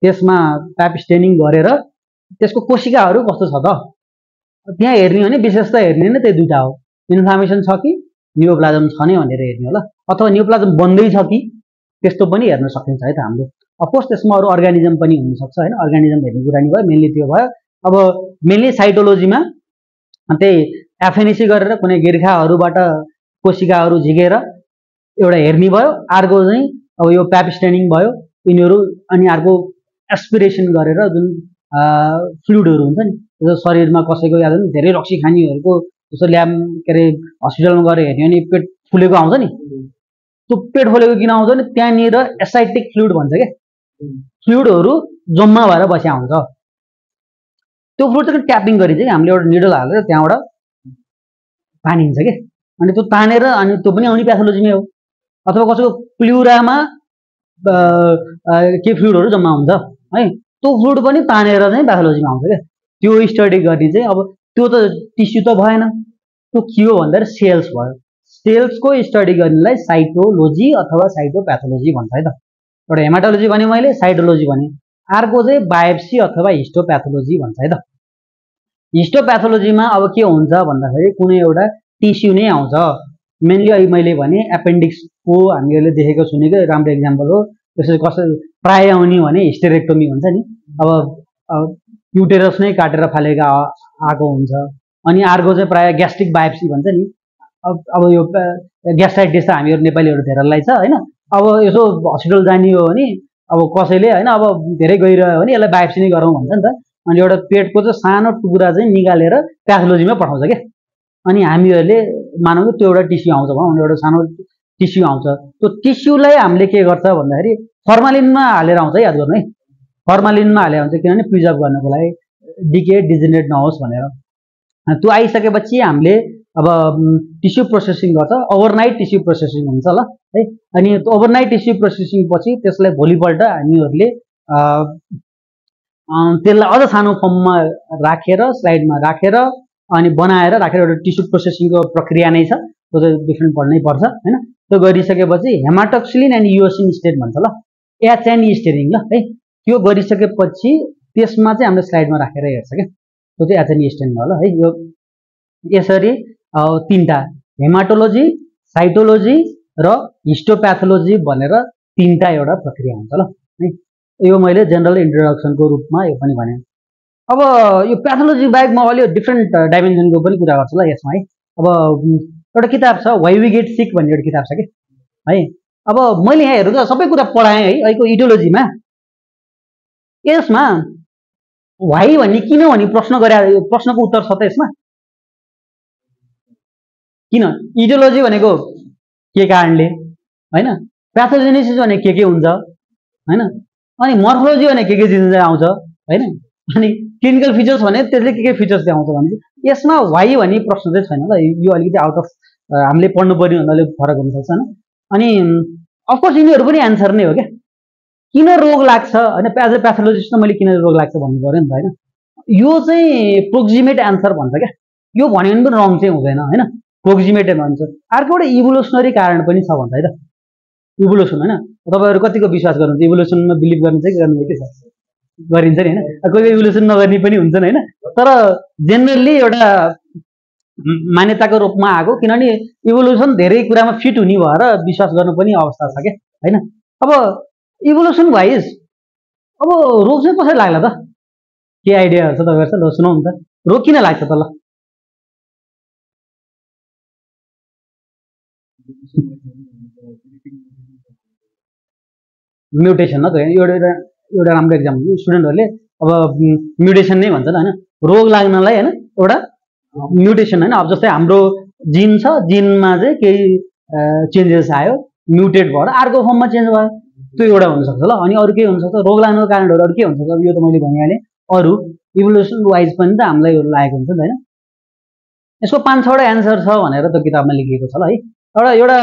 त्यसमा प्याप स्टेनिङ गरेर त्यसको कोशिकाहरू कस्तो छ त त्यहाँ हेर्ने भने विशेषता हेर्ने नै त्यही दुईटा हो, इन्फ्लामेसन छ कि नियोप्लाज्म छ नि भनेर हेर्ने होला, अथवा नियोप्लाज्म बन्दै छ कि त्यस्तो पनि हेर्न सकिन्छ है त हामीले। अफकोर्स त्यसमा अरू अर्गानिजम पनि हुनसक्छ होइन, अर्गानिजम हेर्ने कुरा नि भयो, मेनली त्यो भयो। अब मेनली साइटोलोजीमा त्यही एफएनएसी गरेर कुनै गिर्खाहरूबाट कोशिकाहरू झिकेर एउटा हेर्ने भयो। अर्को चाहिँ अब यो प्याप स्टेनिङ भयो यिनीहरू। अनि अर्को एस्पिरेसन गरेर जुन फ्लुइडहरू हुन्छ नि जो शरीरमा कसैको याद धेरै रक्सी खानेहरूको जस्तो ल्याब के अरे हस्पिटलमा गएर हेर्ने भने पेट फुलेको आउँछ नि, त्यो पेट फुलेको किन आउँछ भने त्यहाँनिर एसाइटिक फ्लुइड भन्छ क्या, फ्लुइडहरू जम्मा भएर बस्या हुन्छ। त्यो फ्लुइड चाहिँ ट्यापिङ गरी चाहिँ हामीले एउटा निडल हालेर त्यहाँबाट तानिन्छ क्या, अनि त्यो तानेर अनि त्यो पनि आउने प्याथोलोजीमै हो। अथवा कसैको प्लुरामा के फ्लुइडहरू जम्मा हुन्छ है, त्यो फ्लुइड पनि तानेर चाहिँ प्याथोलोजीमा आउँछ क्या। त्यो स्टडी गर्ने चाहिँ अब त्यो त टिस्यु त भएन, त्यो के हो भन्दाखेरि सेल्स भयो। सेल्सको स्टडी गर्नेलाई साइटोलोजी अथवा साइटोप्याथोलोजी भन्छ है त। एउटा हेमाटोलोजी भने मैले, साइटोलोजी भने। अर्को चाहिँ बायोप्सी अथवा हिस्टोप्याथोलोजी भन्छ है त। हिस्टोप्याथोलोजीमा अब के हुन्छ भन्दाखेरि कुनै एउटा टिस्यु नै आउँछ। मेनली अहिले मैले भने एपेन्डिक्सको हामीहरूले देखेको सुनेको राम्रो इक्जाम्पल हो। त्यसरी कसै प्राय आउने भने हिस्टेरेक्टोमी हुन्छ नि, अब युटेरस नै काटेर फालेको आएको हुन्छ। अनि अर्को चाहिँ प्राय ग्यास्ट्रिक बायोप्सी भन्छ नि। अब यो ग्यास्ट्राइटिस त हामीहरू नेपालीहरू धेरैलाई छ होइन। अब यसो हस्पिटल जाने हो भने अब कसैले होइन अब धेरै गइरह्यो भने यसलाई बायोप्सी नै गरौँ भन्छ नि त। अनि एउटा पेटको चाहिँ सानो टुक्रा चाहिँ निकालेर प्याथोलोजीमा पठाउँछ क्या। अनि हामीहरूले मानौँ कि त्यो एउटा टिस्यु आउँछ भनौँ, एउटा सानो टिस्यु आउँछ। त्यो टिस्युलाई हामीले के गर्छ भन्दाखेरि फर्मालिनमा हालेर आउँछ, याद गर्नु है, फर्मालिनमा हालेर आउँछ किनभने प्रिजर्भ गर्नको लागि डिके डिजेनेरेट नहोस् भनेर। त्यो आइसकेपछि हामीले अब टिस्यु प्रोसेसिङ गर्छ, ओभरनाइट टिस्यु प्रोसेसिङ हुन्छ ल है। अनि ओभरनाइट टिस्यु प्रोसेसिङ पछि त्यसलाई भोलिपल्ट हामीहरूले त्यसलाई अझ सानो फर्ममा राखेर स्लाइडमा राखेर अनि बनाएर राखेर एउटा टिस्यु प्रोसेसिङको प्रक्रिया नै छ, त्यो चाहिँ डिफ्रेन्ट पढ्नै पर्छ होइन। त्यो गरिसकेपछि हेमाटोक्सिलिन एन्ड युओसिन स्टेट भन्छ ल, एचएनई स्टेरिङ ल है। त्यो गरिसकेपछि त्यसमा चाहिँ हामीले स्लाइडमा राखेर हेर्छ क्या, त्यो चाहिँ एचएनई स्टेट भयो ल है। यो यसरी तीनटा हेमाटोलोजी, साइटोलोजी र हिस्टोप्याथोलोजी भनेर तीनटा एउटा प्रक्रिया हुन्छ ल है। यो मैले जेनरल इन्ट्रोडक्सनको रूपमा यो पनि भने। अब यो प्याथोलोजी बाहेक म अलि डिफ्रेन्ट डाइमेन्सनको पनि कुरा गर्छु ल यसमा है। अब एउटा किताब छ व्हाई वी गेट सिक भन्ने एउटा किताब छ कि है। अब मैले यहाँ हेरेको सबै कुरा पढाएँ है अहिलेको इडियोलोजीमा। यसमा व्हाई भन्ने किन भन्ने प्रश्न गरे, प्रश्नको उत्तर छ त यसमा। किन इडियोलोजी भनेको के कारणले होइन, प्याथोजेनेसिस भने के हुन्छ होइन, अनि मर्फोलोजी भने के चिज आउँछ होइन, अनि क्लिनिकल फिचर्स भने त्यसले के फिचर्स आउँछ भने यसमा व्हाई भन्ने प्रश्न चाहिँ छैन ल। यो अलिकति आउट अफ हामीले पढ्नुपर्ने भन्दा अलिक फरक हुनसक्छ होइन। अनि अफकोर्स यिनीहरू पनि एन्सर नै हो क्या, किन रोग लाग्छ होइन, एज अ प्याथोलोजिस्ट मैले किन रोग लाग्छ भन्नु पऱ्यो नि त होइन। यो चाहिँ प्रोक्सिमेट एन्सर भन्छ क्या, यो भन्यो भने पनि रङ चाहिँ हुँदैन होइन, प्रोक्सिमेट भन्छ। अर्को एउटा इभोल्युसनरी कारण पनि छ भन्छ है त, इभोल्युसन होइन। तपाईँहरू कतिको विश्वास गर्नुहुन्छ, इभोल्युसनमा बिलिभ गर्नु चाहिँ गर्नु के छ, गरिन्छ नि होइन। कोही कोही इभोल्युसन नगर्ने पनि हुन्छन् होइन, तर जेनरली एउटा मान्यताको रूपमा आएको, किनभने इभोल्युसन धेरै कुरामा फिट हुने भएर विश्वास गर्नु पनि अवस्था छ क्या होइन। अब इभोल्युसन वाइज अब रोग चाहिँ कसरी लाग्ला त, के आइडियाहरू छ तपाईँहरू? ल सुनाउनु त, रोग किन लाग्छ त? ल म्युटेसन हो त, एउटा एउटा राम्रो एक्जाम्पल स्टुडेन्टहरूले अब म्युटेसन नै भन्छ होइन, रोग लाग्नलाई होइन एउटा म्युटेसन होइन। अब जस्तै हाम्रो जिन छ, जिनमा चाहिँ केही चेन्जेस आयो, म्युटेट भएर अर्को फर्ममा चेन्ज भयो, त्यो एउटा हुनसक्छ ल। अनि अरू के हुनसक्छ, रोग लाग्नुको कारणहरू अरू के हुनसक्छ, यो त मैले भनिहालेँ। अरू इभोल्युसन वाइज पनि त हामीलाई यो लागेको हुन्छ नि त होइन। यसको 5-6वटा एन्सर छ भनेर त किताबमा लेखिएको छ ल है। एउटा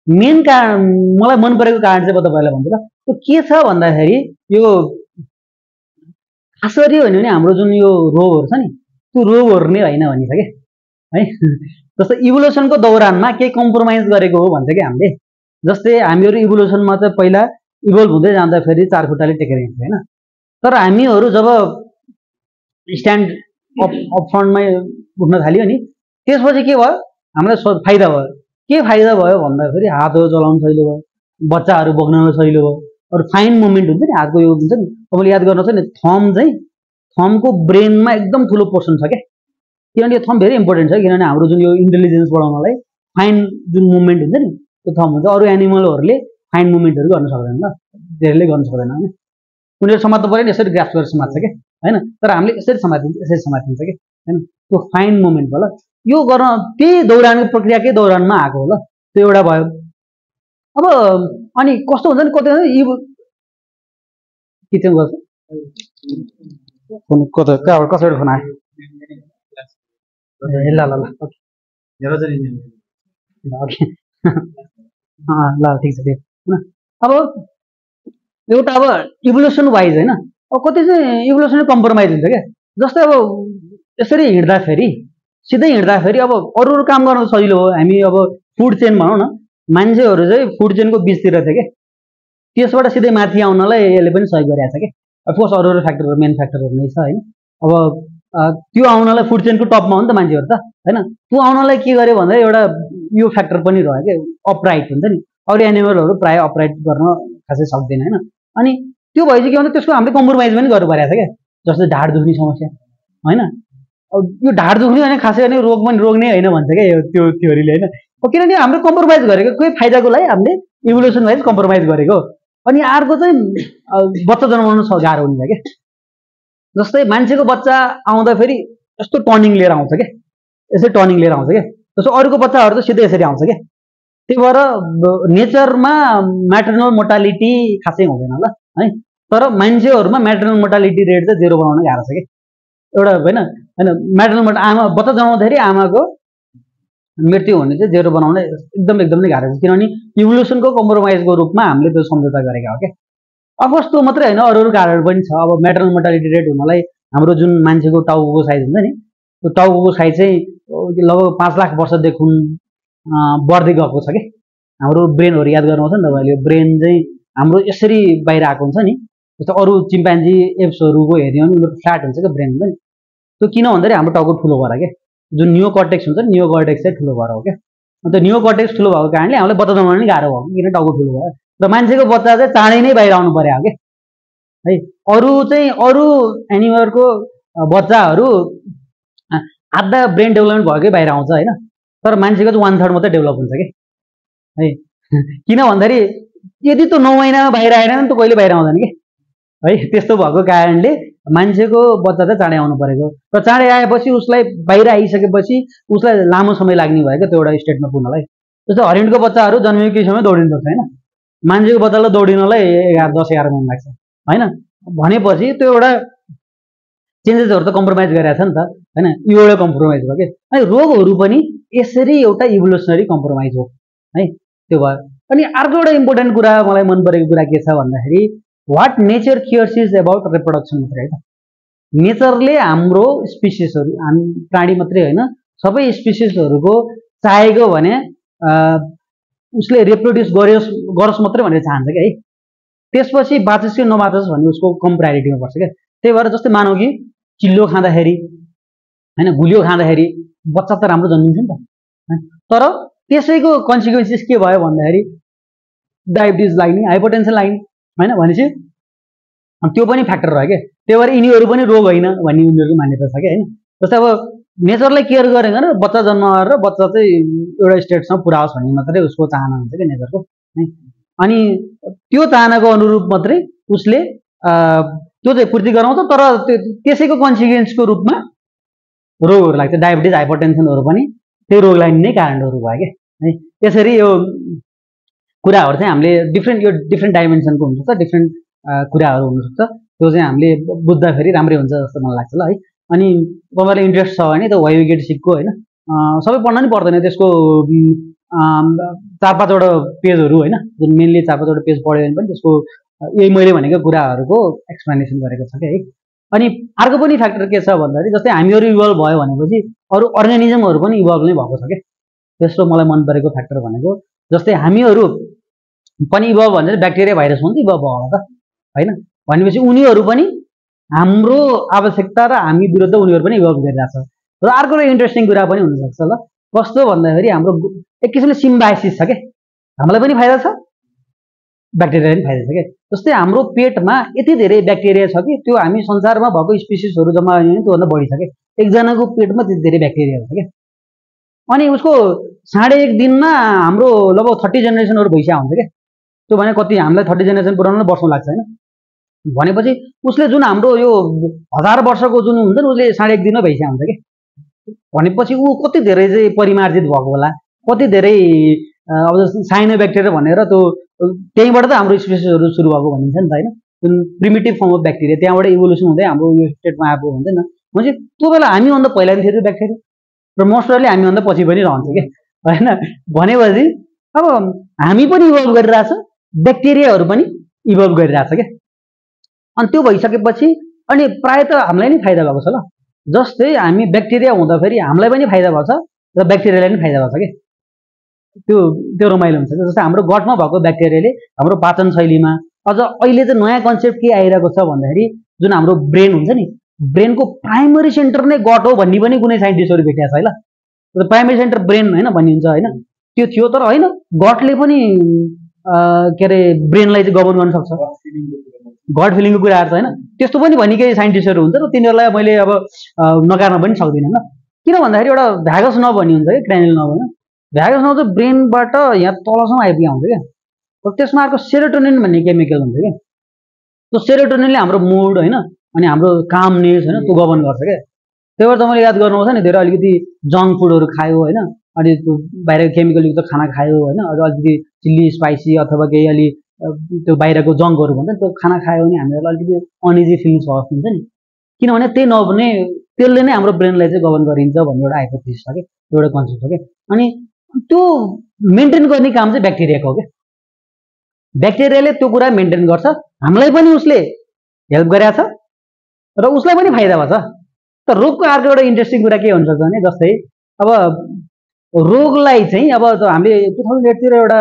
मेन कारण मलाई मन परेको कारण चाहिँ म तपाईँलाई भन्छु ल, त्यो के छ भन्दाखेरि यो खास गरी भन्यो भने हाम्रो जुन यो रोगहरू छ नि, त्यो रोगहरू नै होइन भनिन्छ कि है। जस्तो इभोल्युसनको दौरानमा केही कम्प्रोमाइज गरेको हो भन्छ कि हामीले। जस्तै हामीहरू इभोल्युसनमा चाहिँ पहिला इभोल्भ हुँदै जाँदाखेरि 4 खुट्टाले टेकेर हिँड्थ्यो होइन, तर हामीहरू जब स्ट्यान्ड अप फ्रन्टमै उठ्न थाल्यो नि, त्यसपछि के भयो, हामीलाई फाइदा भयो। के फाइदा भयो भन्दाखेरि हातहरू चलाउनु सजिलो भयो, बच्चाहरू बोक्न सजिलो भयो, अरू फाइन मुभमेन्ट हुन्छ नि हातको, यो हुन्छ नि तपाईँले याद गर्नुहोस् नि, थम्बको ब्रेनमा एकदम ठुलो पोर्सन छ क्या, किनभने यो थम्ब भेरी इम्पोर्टेन्ट छ। किनभने हाम्रो जुन यो इन्टेलिजेन्स बढाउनलाई फाइन जुन मुभमेन्ट हुन्छ नि त्यो थम्ब हुन्छ। अरू एनिमलहरूले फाइन मुभमेन्टहरू गर्न सक्दैन ल, धेरैले गर्न सक्दैन होइन। उनीहरू समात्नु पऱ्यो नि, यसरी ग्राफ गरेर समात्छ क्या होइन, तर हामीले यसरी समातिन्छ क्या होइन, त्यो फाइन मुभमेन्ट भयो ल। यो गर्न त्यही दौरानको प्रक्रियाकै दौरानमा आएको हो ल, त्यो एउटा भयो। अब अनि कस्तो हुन्छ नि, कतै किचन गर्छ कता कहाँबाट कसैबाट फोन आयो, ल ल ल ओके ल ठिक छ त्यो होइन। अब एउटा अब इभोल्युसन वाइज होइन, अब कति चाहिँ इभोल्युसन कम्प्रोमाइज हुन्छ क्या। जस्तै अब यसरी हिँड्दाखेरि सिधै हिँड्दाखेरि अब अरू काम गर्न सजिलो हो। हामी अब फुड चेन भनौँ न, मान्छेहरू चाहिँ फुड चेनको बिचतिर थियो क्या, त्यसबाट सिधै माथि आउनलाई यसले पनि सहयोग गरिरहेको छ क्या। अफकोर्स अरू फ्याक्टरहरू मेन फ्याक्टरहरू नै छ होइन। अब त्यो आउनलाई फुड चेनको टपमा हो नि त मान्छेहरू त होइन, त्यो आउनलाई के गर्यो भन्दा एउटा यो फ्याक्टर पनि रह्यो क्या, अपराइट हुन्छ नि। अरू एनिमलहरू प्रायः अपराइट गर्न खासै सक्दैन होइन। अनि त्यो भएपछि के भन्छ, त्यसको हामीले कम्प्रोमाइज पनि गर्नु परेको छ क्या। जस्तै ढाड दुख्ने समस्या होइन, अब यो ढाड दुख्ने भने खासै भने रोग पनि रोग नै होइन भन्छ क्या यो त्यो थ्योरीले होइन। किनभने हामीले कम्प्रोमाइज गरेको कोही फाइदाको लागि हामीले इभोल्युसन वाइज कम्प्रोमाइज गरेको। अनि अर्को चाहिँ बच्चा जन्माउनु गाह्रो हुन्छ क्या। जस्तै मान्छेको बच्चा आउँदाखेरि यस्तो टर्निङ लिएर आउँछ क्या, यसरी टर्निङ लिएर आउँछ क्या। जस्तो अरूको बच्चाहरू त सिधै यसरी आउँछ क्या। त्यही भएर नेचरमा म्याटर्नल मोर्टालिटी खासै हुँदैन ल है, तर मान्छेहरूमा म्याटर्नल मोर्टालिटी रेट चाहिँ 0 बनाउन गाह्रो छ क्या। एउटा होइन होइन म्याटर्नल आमा बच्चा जन्माउँदाखेरि आमाको मृत्यु हुने चाहिँ 0 बनाउन एकदम नै गाह्रो छ, किनभने इभोल्युसनको कम्प्रोमाइजको रूपमा हामीले त्यो सम्झौता गरेका हो क्या। अफकोर्स त्यो मात्रै होइन, अरू कारण पनि छ। अब म्याटर्नल मोर्टालिटी रेट हुनलाई हाम्रो जुन मान्छेको टाउको साइज हुन्छ नि, त्यो टाउको साइज चाहिँ लगभग 5 लाख वर्षदेखि बढ्दै गएको छ क्या। हाम्रो ब्रेनहरू याद गर्नुहोस् नि तपाईँले, यो ब्रेन चाहिँ हाम्रो यसरी बाहिर आएको हुन्छ नि। जस्तो अरू चिम्पान्जी एप्सहरूको हेऱ्यो भने उनीहरूको फ्ल्याट हुन्छ क्या ब्रेन हुन्छ नि, त्यो किन भन्दाखेरि हाम्रो टाउको ठुलो भएर क्या। जुन नियो कर्टेक्स हुन्छ नि, नियो कर्टेक्स चाहिँ ठुलो भएर हो क्या। अन्त नियो कर्टेक्स ठुलो भएको कारणले हामीलाई बच्चा जन्माउन पनि गाह्रो भएको, किन टाउको ठुलो भयो। र मान्छेको बच्चा चाहिँ चाँडै नै बाहिर आउनु पर्यो क्या है। अरू एनिमलको बच्चाहरू आधा ब्रेन डेभलपमेन्ट भएकै बाहिर आउँछ होइन, तर मान्छेको चाहिँ 1/3 मात्रै डेभलप हुन्छ कि है। किन भन्दाखेरि यदि त्यो 9 महिनामा बाहिर आएन भने त कहिले बाहिर आउँदैन कि है। त्यस्तो भएको कारणले मान्छेको बच्चा चाहिँ चाँडै आउनु परेको, र चाँडै आएपछि उसलाई बाहिर आइसकेपछि उसलाई लामो समय लाग्ने भयो क्या त्यो एउटा स्टेटमा पुग्नलाई। जस्तो हरिणको बच्चाहरू जन्मेकै समय दौडिन सक्छ होइन, मान्छेको बच्चालाई दौडिनलाई 10-11 महिना लाग्छ होइन। भनेपछि त्यो एउटा चेन्जेसहरू त कम्प्रोमाइज गरिरहेको छ नि त होइन, यो एउटा कम्प्रोमाइज भयो कि। अनि रोगहरू पनि यसरी एउटा इभोल्युसनरी कम्प्रोमाइज हो है, त्यो भयो। अनि अर्को एउटा इम्पोर्टेन्ट कुरा मलाई मन परेको कुरा के छ भन्दाखेरि what nature cares is about reproduction मात्रै है त। नेचरले हाम्रो स्पिसिसहरू, हामी प्राणी मात्रै होइन सबै स्पिसिसहरूको चाहेको भने उसले रिप्रोड्युस गरोस् मात्रै भनेर चाहन्छ क्या है। त्यसपछि बाँचोस् कि नबाँचोस् भन्ने उसको कम प्रायोरिटीमा पर्छ क्या। त्यही भएर जस्तै मानौ कि चिल्लो खाँदाखेरि होइन, गुलियो खाँदाखेरि बच्चा त राम्रो जन्मिन्छ नि त, तर त्यसैको कन्सिक्वेन्सेस के भयो भन्दाखेरि डायबिटिज लाग्ने, हाइपरटेन्सन लाग्ने होइन। भनेपछि त्यो पनि फ्याक्टर रह्यो क्या। त्यही भएर यिनीहरू पनि रोग होइन भन्ने उनीहरूको मान्यता छ क्या होइन। जस्तै अब नेचरलाई केयर गरेको र बच्चा जन्माएर बच्चा चाहिँ एउटा स्टेटसम्म पुऱ्याओस् भन्ने मात्रै उसको चाहना हुन्छ क्या नेचरको है। अनि त्यो चाहनाको अनुरूप मात्रै उसले त्यो चाहिँ पूर्ति गराउँछ, तर त्यसैको कन्सिक्वेन्सको रूपमा रोगहरू लाग्छ। डायबिटिज, हाइपरटेन्सनहरू पनि त्यही रोग लाग्ने नै कारणहरू भयो क्या। है। यसरी यो कुराहरू चाहिँ हामीले डिफ्रेन्ट डाइमेन्सनको हुनसक्छ, डिफ्रेन्ट कुराहरू हुनसक्छ, त्यो चाहिँ हामीले बुझ्दाखेरि राम्रै हुन्छ जस्तो मलाई लाग्छ ल है। अनि तपाईँलाई इन्ट्रेस्ट छ भने त्यो वाइ वी गेट सिकको होइन सबै पढ्न नि पर्दैन, त्यसको 4-5वटा पेजहरू होइन, जुन मेनली 4-5वटा पेज पढ्यो भने पनि त्यसको यही मैले भनेको कुराहरूको एक्सप्लेनेसन गरेको छ क्या है। अनि अर्को पनि फ्याक्टर के छ भन्दाखेरि जस्तै हामीहरू इभल्भ भयो भनेपछि अरू अर्गानिजमहरू पनि इभल्भ नै भएको छ क्या। तेस्रो मलाई मन परेको फ्याक्टर भनेको जस्तै हामीहरू पनि इभल्भ भनेर ब्याक्टेरिया भाइरस पनि इभल्भ भयो होला त होइन, भनेपछि उनीहरू पनि हाम्रो आवश्यकता र हामी विरुद्ध उनीहरू पनि इभल्भ गरिरहेछ। र अर्को इन्ट्रेस्टिङ कुरा पनि हुनसक्छ ल, कस्तो भन्दाखेरि हाम्रो एक किसिमले सिम्बायोसिस छ क्या, हामीलाई पनि फाइदा छ ब्याक्टेरियालाई पनि फाइदा छ क्या। जस्तै हाम्रो पेटमा यति धेरै ब्याक्टेरिया छ कि त्यो हामी संसारमा भएको स्पिसिसहरू जम्मा गर्ने त्योभन्दा बढी छ क्या, एकजनाको पेटमा त्यति धेरै ब्याक्टेरिया हुन्छ क्या। अनि उसको 1.5 दिनमा हाम्रो लगभग 30 जेनेरेसनहरू भइसकेको हुन्छ क्या। त्यो भने कति हामीलाई 30 जेनेरेसन पुऱ्याउन वर्ष लाग्छ होइन, भनेपछि उसले जुन हाम्रो यो 1000 वर्षको जुन हुन्छ नि उसले 1.5 दिनमा भइसकेको हुन्छ क्या। भनेपछि ऊ कति धेरै चाहिँ परिमार्जित भएको होला, कति धेरै अब साइनो ब्याक्टेरिया भनेर त्यो त्यहीँबाट त हाम्रो स्पिसिसहरू सुरु भएको भनिन्छ नि त होइन, जुन प्रिमिटिभ फर्म अफ ब्याक्टेरिया त्यहाँबाट इभोल्युसन हुँदै हाम्रो यो स्टेटमा आएको हुन्छ नि। भनेपछि त्यो बेला हामीभन्दा पहिला पनि थियो त्यो ब्याक्टेरिया र मोस्ट अफली हामीभन्दा पछि पनि रहन्छ क्या होइन। भनेपछि अब हामी पनि इभल्भ गरिरहेछ, ब्याक्टेरियाहरू पनि इभल्भ गरिरहेछ क्या। अनि त्यो भइसकेपछि अनि प्रायः त हामीलाई नै फाइदा भएको छ ल। जस्तै हामी ब्याक्टेरिया हुँदाखेरि हामीलाई पनि फाइदा भएको छ र ब्याक्टेरियालाई पनि फाइदा भएको छ क्या। त्यो रमाइलो हुन्छ। जस्तै हाम्रो गटमा भएको ब्याक्टेरियाले हाम्रो पाचन शैलीमा अझ अहिले चाहिँ नयाँ कन्सेप्ट के आइरहेको छ भन्दाखेरि जुन हाम्रो ब्रेन हुन्छ नि, ब्रेनको प्राइमरी सेन्टर नै गट हो भन्ने पनि कुनै साइन्टिस्टहरू भेटिएको छ है ल। प्राइमरी सेन्टर ब्रेन होइन भनिन्छ होइन, त्यो थियो तर होइन गटले पनि के अरे ब्रेनलाई चाहिँ गभर्न गर्न सक्छ, गट फिलिङको कुराहरू छ होइन। त्यस्तो पनि भनिकै साइन्टिस्टहरू हुन्छ र तिनीहरूलाई मैले अब नकार्न पनि सक्दिनँ ल। किन भन्दाखेरि एउटा भ्यागस नर्भ भन्ने हुन्छ कि क्रानियल नर्भ होइन, भ्यागस नर्भ चाहिँ ब्रेनबाट यहाँ तलसम्म आइपुग्या हुन्छ क्या। र त्यसमा अर्को सेरोटोनिन भन्ने केमिकल हुन्छ क्या। त्यो सेरोटोनिनले हाम्रो मुड होइन अनि हाम्रो कामनेस होइन त्यो गभर्न गर्छ क्या। त्यही भएर तपाईँले याद गर्नुपर्छ नि, धेरै अलिकति जङ्क फुडहरू खायो होइन, अनि त्यो बाहिरको केमिकलयुक्त खाना खायो होइन, अझ अलिकति चिल्ली स्पाइसी अथवा केही अलि त्यो बाहिरको जङ्कहरू भन्छ नि त्यो खाना खायो भने हामीहरूलाई अलिकति अनइजी फिलिङ्स भएको हुन्छ नि, किनभने त्यही नभने त्यसले नै हाम्रो ब्रेनलाई चाहिँ गभर्न गरिन्छ भन्ने एउटा हाइपोथेसिस छ क्या, एउटा कन्सेप्ट छ क्या। अनि त्यो मेन्टेन गर्ने काम चाहिँ ब्याक्टेरियाको हो क्या। ब्याक्टेरियाले त्यो कुरा मेन्टेन गर्छ, हामीलाई पनि उसले हेल्प गरेको छ र उसलाई पनि फाइदा भएको छ। तर रोगको अर्को एउटा इन्ट्रेस्टिङ कुरा के हुनसक्छ भने जस्तै अब रोगलाई चाहिँ अब हामीले 2008 तिर एउटा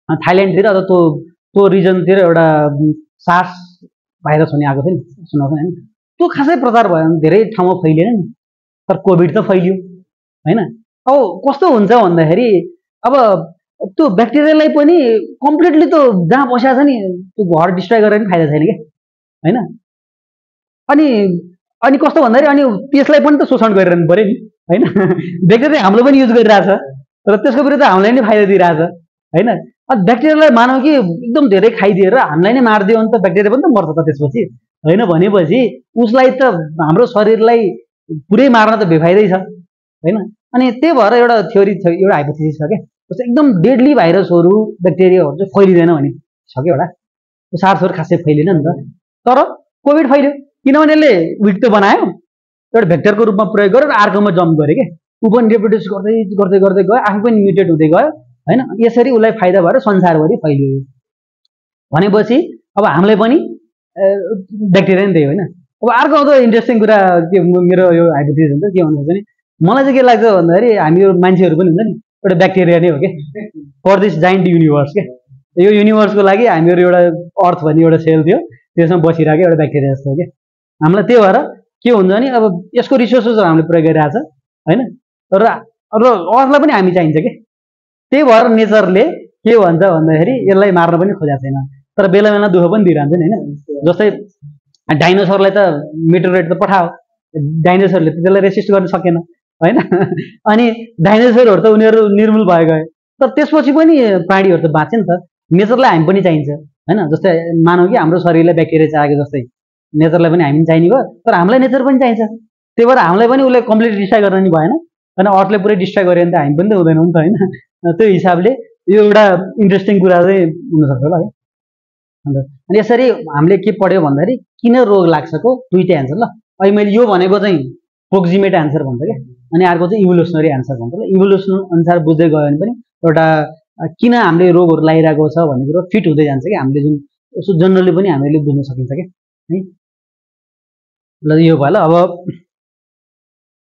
थाइल्यान्डतिर अथवा त्यो रिजनतिर एउटा सार्स भाइरस हुने आएको थियो नि, सुनाउँछ होइन, त्यो खासै प्रचार भयो धेरै ठाउँमा फैलिएन नि, तर कोभिड त फैलियो होइन। अब कस्तो हुन्छ भन्दाखेरि अब त्यो ब्याक्टेरियालाई पनि कम्प्लिटली त जहाँ बसेको छ नि त्यो घर डिस्ट्रोय गरेर पनि फाइदा छैन क्या होइन। अनि कस्तो भन्दाखेरि अनि त्यसलाई पनि त शोषण गरिरहनु पऱ्यो नि होइन। ब्याक्टेरिया हाम्रो पनि युज गरिरहेछ र त्यसको विरुद्ध हामीलाई नै फाइदा दिइरहेछ होइन। अब ब्याक्टेरियालाई मानौँ कि एकदम धेरै खाइदिएर हामीलाई नै मारिदियो भने त ब्याक्टेरिया पनि त मर्छ त त्यसपछि होइन। भनेपछि उसलाई त हाम्रो शरीरलाई पुरै मार्न त बेफाइदै छ होइन। अनि त्यही भएर एउटा थ्योरी छ, एउटा हाइपोथेसिस छ क्या, जस्तो एकदम डेडली भाइरसहरू ब्याक्टेरियाहरू चाहिँ फैलिँदैन भने छ कि एउटा सार्सहरू खासै फैलिएन नि त, तर कोभिड फैल्यो किनभने यसले विक त बनायो, एउटा भेक्टरको रूपमा प्रयोग गरेर अर्कोमा जम्प गऱ्यो क्या, ऊ पनि रिप्रोड्युस गर्दै गर्दै गर्दै गयो, आफै पनि म्युटेट हुँदै गयो होइन। यसरी उसलाई फाइदा भएर संसारभरि फैलियो। भनेपछि अब हामीलाई पनि ब्याक्टेरिया नि त्यही होइन। अब अर्को इन्ट्रेस्टिङ कुरा के मेरो यो हाइपोथेसिस हुन्छ के भन्छ भने मलाई चाहिँ के लाग्छ भन्दाखेरि हामी यो मान्छेहरू पनि हुन्छ नि एउटा ब्याक्टेरिया नै हो क्या फर दिस जाइन्ट युनिभर्स क्या। यो युनिभर्सको लागि हामीहरू एउटा अर्थ भन्ने एउटा सेल थियो, त्यसमा बसिरहेको एउटा ब्याक्टेरिया जस्तो हो क्या हामीलाई। त्यही भएर के हुन्छ भने अब यसको रिसोर्सेसहरू हामीले प्रयोग गरिरहेछ होइन, र अर्थलाई पनि हामी चाहिन्छ कि। त्यही भएर नेचरले के भन्छ भन्दाखेरि यसलाई मार्न पनि खोजेको छैन, तर बेला बेला दुःख पनि दिइरहन्छ नि होइन। जस्तै डाइनोसरलाई त मेटेरोइड त पठायो, डाइनोसरले त त्यसलाई रेसिस्ट गर्न सकेन होइन। अनि डाइनोसरहरू त उनीहरू निर्मूल भए गए, तर त्यसपछि पनि प्राणीहरू त बाँचे नि त। नेचरलाई हामी पनि चाहिन्छ होइन। जस्तै मानौँ कि हाम्रो शरीरलाई ब्याक्टेरिया चाहिएको जस्तै नेचरलाई पनि हामी चाहिने भयो, तर हामीलाई नेचर पनि चाहिन्छ। त्यही भएर हामीलाई पनि उसले कम्प्लिट डिस्ट्रोय गर्न नि भएन होइन अर्थले पुरै डिस्ट्राक्ट गऱ्यो भने त हामी पनि त हुँदैनौँ नि त होइन त्यो हिसाबले यो एउटा इन्ट्रेस्टिङ कुरा चाहिँ हुनसक्छ होला है अन्त अनि यसरी हामीले के पढ्यो भन्दाखेरि किन रोग लाग्छको दुईटै एन्सर ल अहिले मैले यो भनेको चाहिँ प्रोक्सिमेट एन्सर भन्छ क्या अनि अर्को चाहिँ इभोल्युसनरी एन्सर भन्छ ल इभोल्युसन अनुसार बुझ्दै गयो भने पनि एउटा किन हामीले रोगहरू लागिरहेको छ भन्ने कुरो फिट हुँदै जान्छ कि हामीले जुन यसो जनरली पनि हामीले बुझ्न सकिन्छ क्या है ल यो भयो ल अब